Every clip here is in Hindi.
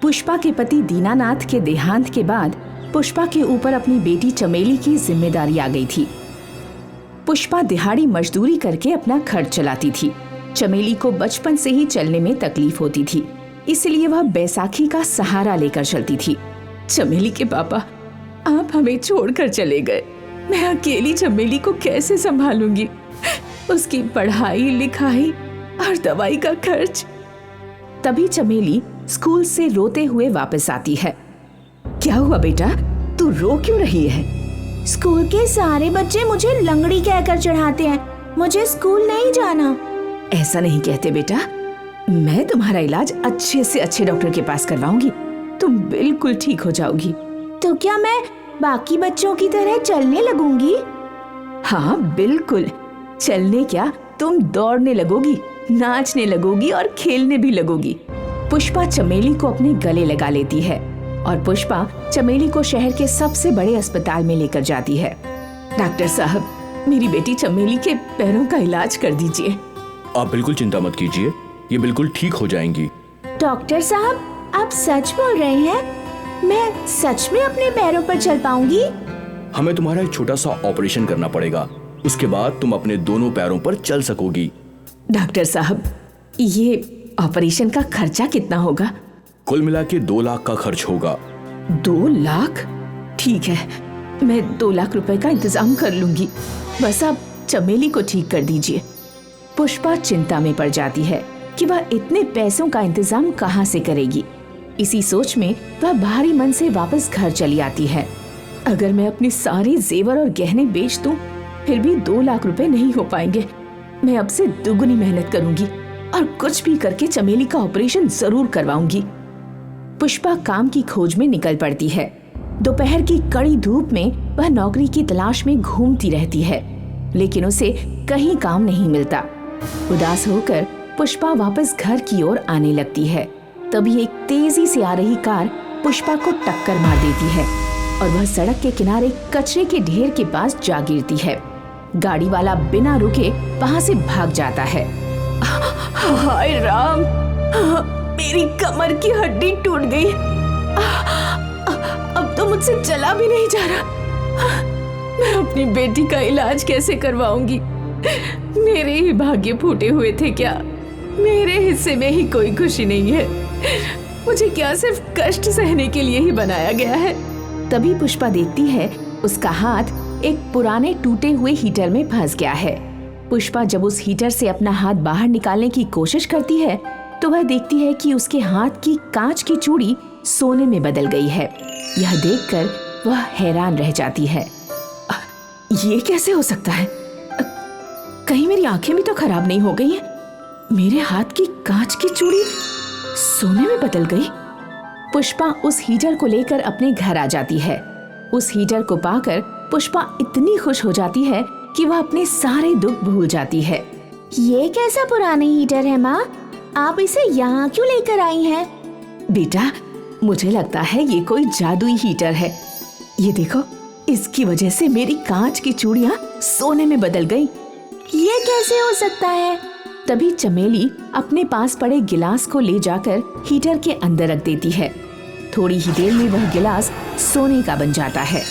पुष्पा के पति दीनानाथ के देहांत के बाद पुष्पा के ऊपर अपनी बेटी चमेली की जिम्मेदारी आ गई थी। पुष्पा दिहाड़ी मजदूरी करके अपना खर्च चलाती थी। चमेली को बचपन से ही चलने में तकलीफ होती थी, इसलिए वह बैसाखी का सहारा लेकर चलती थी। चमेली के पापा, आप हमें छोड़कर चले गए। मैं अकेली चमेली को कैसे संभालूंगी? उसकी पढ़ाई लिखाई और दवाई का खर्च। तभी चमेली स्कूल से रोते हुए वापस आती है। क्या हुआ बेटा, तू रो क्यों रही है? स्कूल के सारे बच्चे मुझे लंगड़ी कहकर चढ़ाते हैं, मुझे स्कूल नहीं जाना। ऐसा नहीं कहते बेटा, मैं तुम्हारा इलाज अच्छे से अच्छे डॉक्टर के पास करवाऊंगी, तुम बिल्कुल ठीक हो जाओगी। तो क्या मैं बाकी बच्चों की तरह चलने लगूंगी? हाँ बिल्कुल, चलने क्या, तुम दौड़ने लगोगी, नाचने लगोगी और खेलने भी लगोगी। पुष्पा चमेली को अपने गले लगा लेती है और पुष्पा चमेली को शहर के सबसे बड़े अस्पताल में लेकर जाती है। डॉक्टर साहब, मेरी बेटी चमेली के पैरों का इलाज कर दीजिए। आप बिल्कुल चिंता मत कीजिए, ये बिल्कुल ठीक हो जाएंगी। डॉक्टर साहब, आप सच बोल रहे हैं? मैं सच में अपने पैरों पर चल पाऊंगी? हमें तुम्हारा एक छोटा सा ऑपरेशन करना पड़ेगा, उसके बाद तुम अपने दोनों पैरों पर चल सकोगी। डॉक्टर साहब, ये ऑपरेशन का खर्चा कितना होगा? कुल मिला के 2 लाख का खर्च होगा। 2 लाख? ठीक है, मैं 2 लाख रुपए का इंतजाम कर लूंगी, बस आप चमेली को ठीक कर दीजिए। पुष्पा चिंता में पड़ जाती है कि वह इतने पैसों का इंतजाम कहां से करेगी। इसी सोच में वह भारी मन से वापस घर चली आती है। अगर मैं अपने सारे जेवर और गहने बेच दूं, फिर भी 2 लाख रुपए नहीं हो पाएंगे। मैं अब से दुगनी मेहनत करूंगी और कुछ भी करके चमेली का ऑपरेशन जरूर करवाऊंगी। पुष्पा काम की खोज में निकल पड़ती है। दोपहर की कड़ी धूप में वह नौकरी की तलाश में घूमती रहती है, लेकिन उसे कहीं काम नहीं मिलता। उदास होकर पुष्पा वापस घर की ओर आने लगती है। तभी एक तेजी से आ रही कार पुष्पा को टक्कर मार देती है और वह सड़क के किनारे कचरे के ढेर के पास जा गिरती है। गाड़ी वाला बिना रुके वहां से भाग जाता है। हाय राम, मेरी कमर की हड्डी टूट गई। अब तो मुझसे चला भी नहीं जा रहा। मैं अपनी बेटी का इलाज कैसे करवाऊंगी? मेरे ही भाग्य फूटे हुए थे क्या? मेरे हिस्से में ही कोई खुशी नहीं है। मुझे क्या सिर्फ कष्ट सहने के लिए ही बनाया गया है? तभी पुष्पा देखती है उसका हाथ एक पुराने टूटे हुए हीटर में फंस गया है। पुष्पा जब उस हीटर से अपना हाथ बाहर निकालने की कोशिश करती है तो वह देखती है कि उसके हाथ की कांच की चूड़ी सोने में बदल गई है। यह देखकर वह हैरान रह जाती है। ये कैसे हो सकता है? कहीं मेरी आंखें भी तो खराब नहीं हो गई हैं? मेरे हाथ की कांच की चूड़ी सोने में बदल गई। पुष्पा उस हीटर को लेकर अपने घर आ जाती है। उस हीटर को पाकर पुष्पा इतनी खुश हो जाती है कि वह अपने सारे दुख भूल जाती है। ये कैसा पुराना हीटर है माँ? आप इसे यहाँ क्यों लेकर आई हैं? बेटा, मुझे लगता है ये कोई जादुई हीटर है। ये देखो, इसकी वजह से मेरी कांच की चूड़ियाँ सोने में बदल गई। ये कैसे हो सकता है? तभी चमेली अपने पास पड़े गिलास को ले जाकर हीटर के अंदर रख देती है। थोड़ी ही देर में वह गिलास सोने का बन जाता है।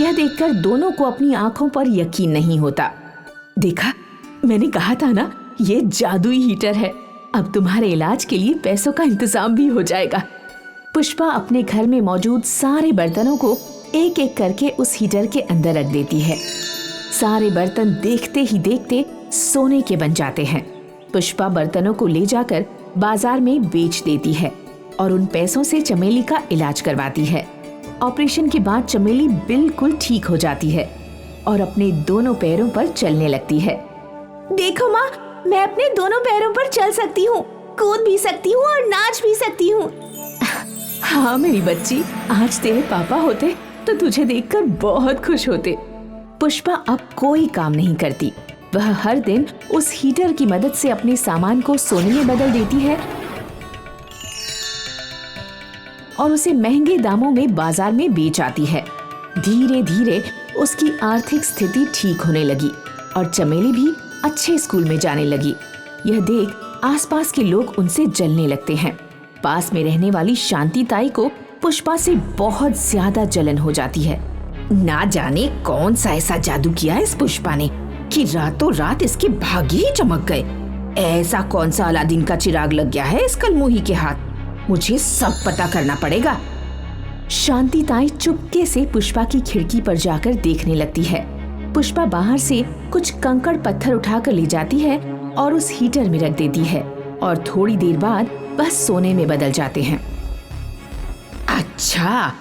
यह देखकर दोनों को अपनी आंखों पर यकीन नहीं होता। देखा, मैंने कहा था ना, ये जादुई हीटर है। अब तुम्हारे इलाज के लिए पैसों का इंतजाम भी हो जाएगा। पुष्पा अपने घर में मौजूद सारे बर्तनों को एक एक करके उस हीटर के अंदर रख देती है। सारे बर्तन देखते ही देखते सोने के बन जाते हैं। पुष्पा बर्तनों को ले जाकर बाजार में बेच देती है और उन पैसों से चमेली का इलाज करवाती है। ऑपरेशन के बाद चमेली बिल्कुल ठीक हो जाती है और अपने दोनों पैरों पर चलने लगती है। देखो माँ, मैं अपने दोनों पैरों पर चल सकती हूँ, कूद भी सकती हूँ और नाच भी सकती हूँ। हाँ मेरी बच्ची, आज तेरे पापा होते तो तुझे देखकर बहुत खुश होते। पुष्पा अब कोई काम नहीं करती। वह हर दिन उस हीटर की मदद से अपने सामान को सोने में बदल देती है और उसे महंगे दामों में बाजार में बेच आती है। धीरे धीरे उसकी आर्थिक स्थिति ठीक होने लगी और चमेली भी अच्छे स्कूल में जाने लगी। यह देख आसपास के लोग उनसे जलने लगते हैं। पास में रहने वाली शांति ताई को पुष्पा से बहुत ज्यादा जलन हो जाती है। ना जाने कौन सा ऐसा जादू किया इस पुष्पा ने कि रातों रात इसके भाग्य ही चमक गए। ऐसा कौन सा अलादीन का चिराग लग गया है इस कलमुही के हाथ, मुझे सब पता करना पड़ेगा। शांति ताई चुपके से पुष्पा की खिड़की पर जाकर देखने लगती है। पुष्पा बाहर से कुछ कंकड़ पत्थर उठाकर ले जाती है और उस हीटर में रख देती है और थोड़ी देर बाद बस सोने में बदल जाते हैं। अच्छा,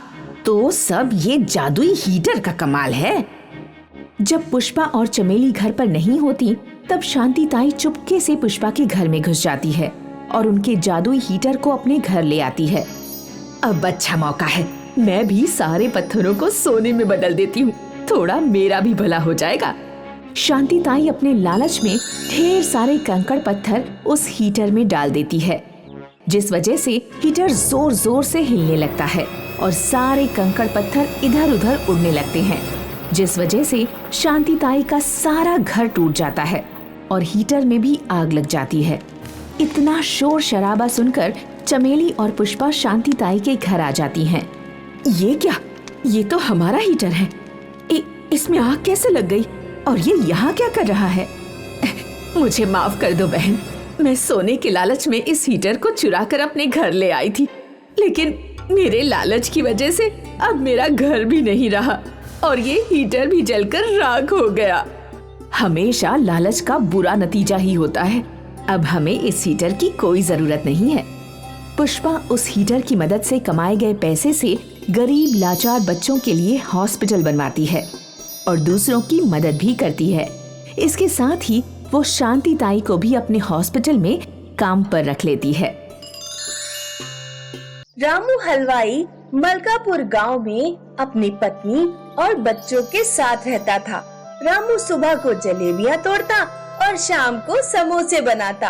तो सब ये जादुई हीटर का कमाल है। जब पुष्पा और चमेली घर पर नहीं होती तब शांति ताई चुपके से पुष्पा के घर में घुस जाती है और उनके जादुई हीटर को अपने घर ले आती है। अब अच्छा मौका है, मैं भी सारे पत्थरों को सोने में बदल देती हूँ, थोड़ा मेरा भी भला हो जाएगा। शांति ताई अपने लालच में ढेर सारे कंकड़ पत्थर उस हीटर में डाल देती है, जिस वजह से हीटर जोर जोर से हिलने लगता है और सारे कंकड़ पत्थर इधर उधर उड़ने लगते हैं, जिस वजह से शांति ताई का सारा घर टूट जाता है और हीटर में भी आग लग जाती है। इतना शोर शराबा सुनकर चमेली और पुष्पा शांति ताई के घर आ जाती हैं। ये क्या, ये तो हमारा हीटर है, इसमें आग कैसे लग गई और ये यहाँ क्या कर रहा है? मुझे माफ कर दो बहन, मैं सोने के लालच में इस हीटर को चुरा कर अपने घर ले आई थी, लेकिन मेरे लालच की वजह से अब मेरा घर भी नहीं रहा और ये हीटर भी जलकर राख हो गया। हमेशा लालच का बुरा नतीजा ही होता है। अब हमें इस हीटर की कोई जरूरत नहीं है। पुष्पा उस हीटर की मदद से कमाए गए पैसे से गरीब लाचार बच्चों के लिए हॉस्पिटल बनवाती है और दूसरों की मदद भी करती है। इसके साथ ही वो शांति ताई को भी अपने हॉस्पिटल में काम पर रख लेती है। रामू हलवाई मलकापुर गांव में अपनी पत्नी और बच्चों के साथ रहता था। रामू सुबह को जलेबियां तोड़ता और शाम को समोसे बनाता।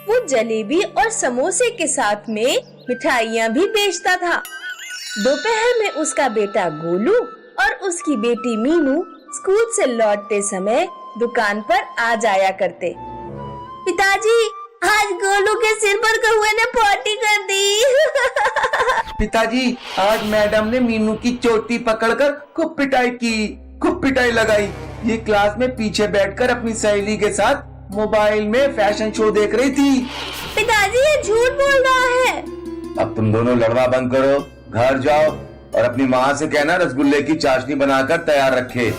वो जलेबी और समोसे के साथ में मिठाइयाँ भी बेचता था। दोपहर में उसका बेटा गोलू और उसकी बेटी मीनू स्कूल से लौटते समय दुकान पर आ जाया करते। पिताजी, आज गोलू के सिर पर कौवे ने पॉटी कर दी। पिताजी, आज मैडम ने मीनू की चोटी पकड़कर खूब पिटाई लगाई। ये क्लास में पीछे बैठकर अपनी सहेली के साथ मोबाइल में फैशन शो देख रही थी। पिताजी, ये झूठ बोल रहा है। अब तुम दोनों लड़वा बंद करो, घर जाओ और अपनी माँ से कहना रसगुल्ले की चाशनी बनाकर तैयार रखे।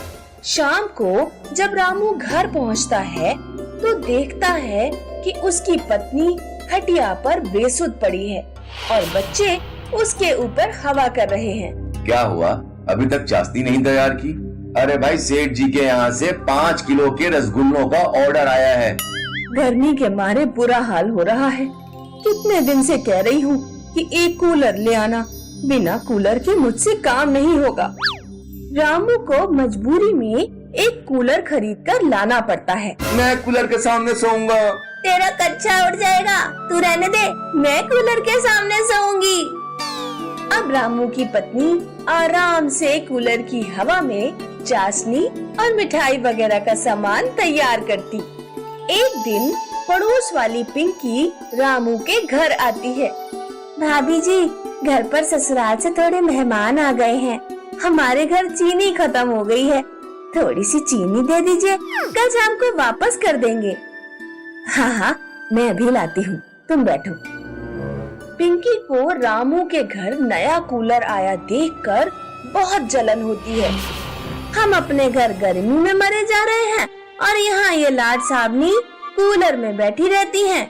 शाम को जब रामू घर पहुंचता है तो देखता है कि उसकी पत्नी खटिया पर बेसुध पड़ी है और बच्चे उसके ऊपर हवा कर रहे हैं। क्या हुआ, अभी तक चाशनी नहीं तैयार की? अरे भाई, सेठ जी के यहाँ से 5 किलो के रसगुल्लों का ऑर्डर आया है। गर्मी के मारे बुरा हाल हो रहा है। कितने दिन से कह रही हूँ कि एक कूलर ले आना, बिना कूलर के मुझसे काम नहीं होगा। रामू को मजबूरी में एक कूलर खरीद कर लाना पड़ता है। मैं कूलर के सामने सोऊंगा। तेरा कच्चा उड़ जाएगा, तू रहने दे, मैं कूलर के सामने सोऊंगी। अब रामू की पत्नी आराम से कूलर की हवा में चाशनी और मिठाई वगैरह का सामान तैयार करती। एक दिन पड़ोस वाली पिंकी रामू के घर आती है। भाभी जी, घर पर ससुराल से थोड़े मेहमान आ गए हैं, हमारे घर चीनी खत्म हो गई है, थोड़ी सी चीनी दे दीजिए, कल शाम को वापस कर देंगे। हाँ, मैं अभी लाती हूँ, तुम बैठो। पिंकी को रामू के घर नया कूलर आया देखकर बहुत जलन होती है। हम अपने घर गर्मी में मरे जा रहे हैं और यहाँ ये लाड साहबनी कूलर में बैठी रहती हैं।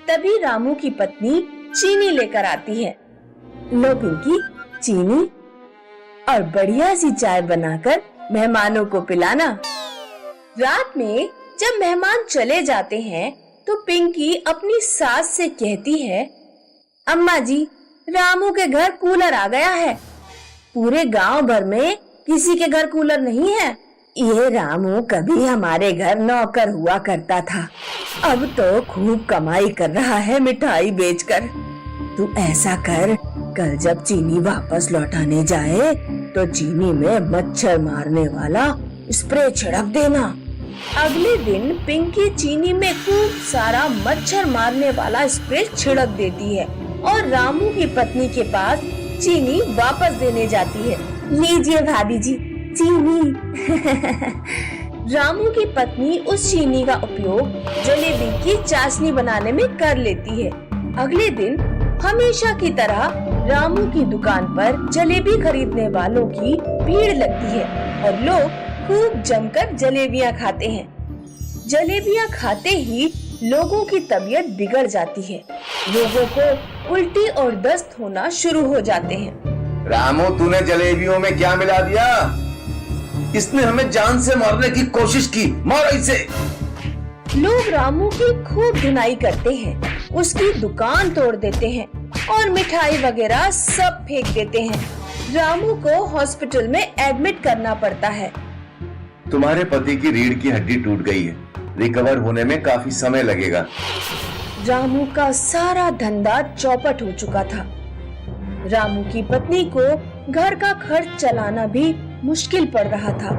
तभी रामू की पत्नी चीनी लेकर आती है। लो पिंकी, चीनी और बढ़िया सी चाय बनाकर मेहमानों को पिलाना। रात में जब मेहमान चले जाते हैं तो पिंकी अपनी सास से कहती है, अम्मा जी, रामू के घर कूलर आ गया है। पूरे गांव भर में किसी के घर कूलर नहीं है। ये रामू कभी हमारे घर नौकर हुआ करता था, अब तो खूब कमाई कर रहा है मिठाई बेचकर। तू ऐसा कर, कल जब चीनी वापस लौटाने जाए तो चीनी में मच्छर मारने वाला स्प्रे छिड़क देना। अगले दिन पिंकी चीनी में खूब सारा मच्छर मारने वाला स्प्रे छिड़क देती है और रामू की पत्नी के पास चीनी वापस देने जाती है। लीजिए भाभी जी, चीनी। रामू की पत्नी उस चीनी का उपयोग जलेबी की चाशनी बनाने में कर लेती है। अगले दिन हमेशा की तरह रामू की दुकान पर जलेबी खरीदने वालों की भीड़ लगती है और लोग खूब जमकर जलेबियां खाते हैं। जलेबियां खाते ही लोगों की तबीयत बिगड़ जाती है। लोगों को उल्टी और दस्त होना शुरू हो जाते हैं। रामू, तूने जलेबियों में क्या मिला दिया? इसने हमें जान से मारने की कोशिश की, मारो इसे। लोग रामू की खूब धुनाई करते हैं, उसकी दुकान तोड़ देते हैं और मिठाई वगैरह सब फेंक देते हैं। रामू को हॉस्पिटल में एडमिट करना पड़ता है। तुम्हारे पति की रीढ़ की हड्डी टूट गई है, रिकवर होने में काफी समय लगेगा। रामू का सारा धंधा चौपट हो चुका था। रामू की पत्नी को घर का खर्च चलाना भी मुश्किल पड़ रहा था।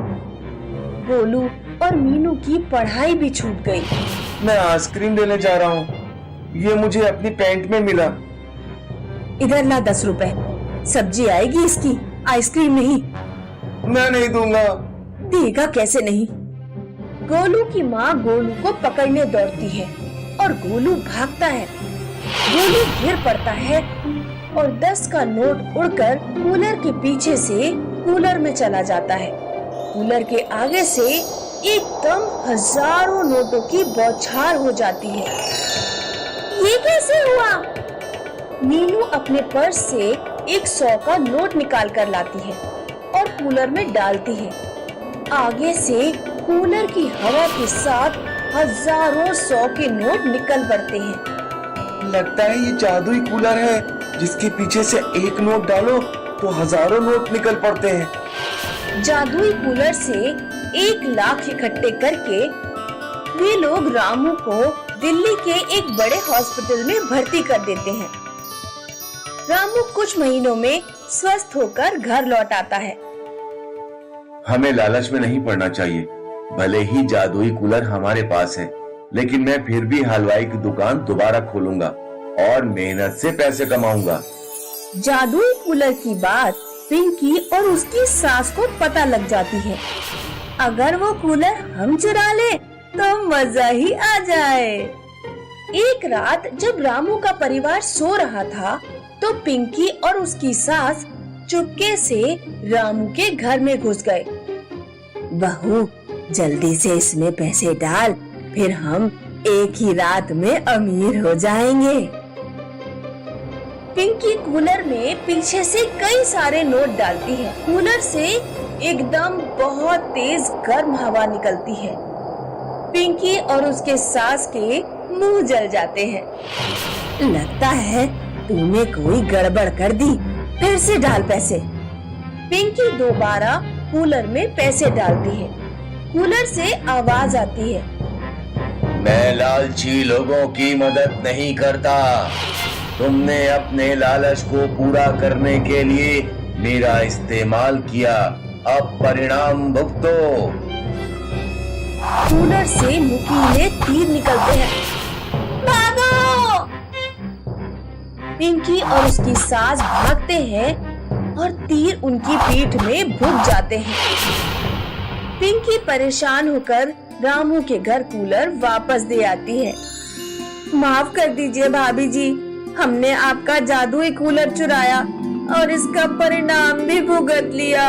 गोलू और मीनू की पढ़ाई भी छूट गई। मैं आइसक्रीम लेने जा रहा हूँ, ये मुझे अपनी पैंट में मिला। इधर ला 10 रुपए, सब्जी आएगी इसकी, आइसक्रीम नहीं। मैं नहीं दूंगा। देगा कैसे नहीं। गोलू की माँ गोलू को पकड़ने दौड़ती है और गोलू भागता है। गोलू गिर पड़ता है और 10 का नोट उड़कर कूलर के पीछे से कूलर में चला जाता है। कूलर के आगे से एकदम हजारों नोटों की बौछार हो जाती है। ये कैसे हुआ? मीनू अपने पर्स से एक 100 का नोट निकाल कर लाती है और कूलर में डालती है। आगे से कूलर की हवा के साथ हजारों 100 के नोट निकल पड़ते हैं। लगता है ये जादुई कूलर है, जिसके पीछे से एक नोट डालो तो हजारों नोट निकल पड़ते हैं। जादुई कूलर से 1 लाख इकट्ठे करके वे लोग रामू को दिल्ली के एक बड़े हॉस्पिटल में भर्ती कर देते हैं। रामू कुछ महीनों में स्वस्थ होकर घर लौट आता है। हमें लालच में नहीं पड़ना चाहिए। भले ही जादुई कूलर हमारे पास है, लेकिन मैं फिर भी हलवाई की दुकान दोबारा खोलूंगा और मेहनत से पैसे कमाऊंगा। जादुई कूलर की बात पिंकी और उसकी सास को पता लग जाती है। अगर वो कूलर हम चुरा ले तो मजा ही आ जाए। एक रात जब रामू का परिवार सो रहा था तो पिंकी और उसकी सास चुपके से रामू के घर में घुस गए। बहू, जल्दी से इसमें पैसे डाल, फिर हम एक ही रात में अमीर हो जाएंगे। पिंकी कूलर में पीछे से कई सारे नोट डालती है। कूलर से एकदम बहुत तेज गर्म हवा निकलती है। पिंकी और उसके सास के मुंह जल जाते हैं। लगता है तूने कोई गड़बड़ कर दी, फिर से डाल पैसे। पिंकी दोबारा कूलर में पैसे डालती है। कूलर से आवाज आती है, मैं लालची लोगों की मदद नहीं करता। तुमने अपने लालच को पूरा करने के लिए मेरा इस्तेमाल किया, अब परिणाम भुगतो। कूलर से नुकीले तीर निकलते हैं। भागो! पिंकी और उसकी सास भागते हैं और तीर उनकी पीठ में भुग जाते हैं। पिंकी परेशान होकर रामू के घर कूलर वापस दे आती है। माफ कर दीजिए भाभी जी, हमने आपका जादुई कूलर चुराया और इसका परिणाम भी भुगत लिया।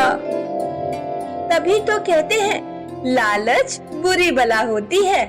तभी तो कहते हैं लालच बुरी बला होती है।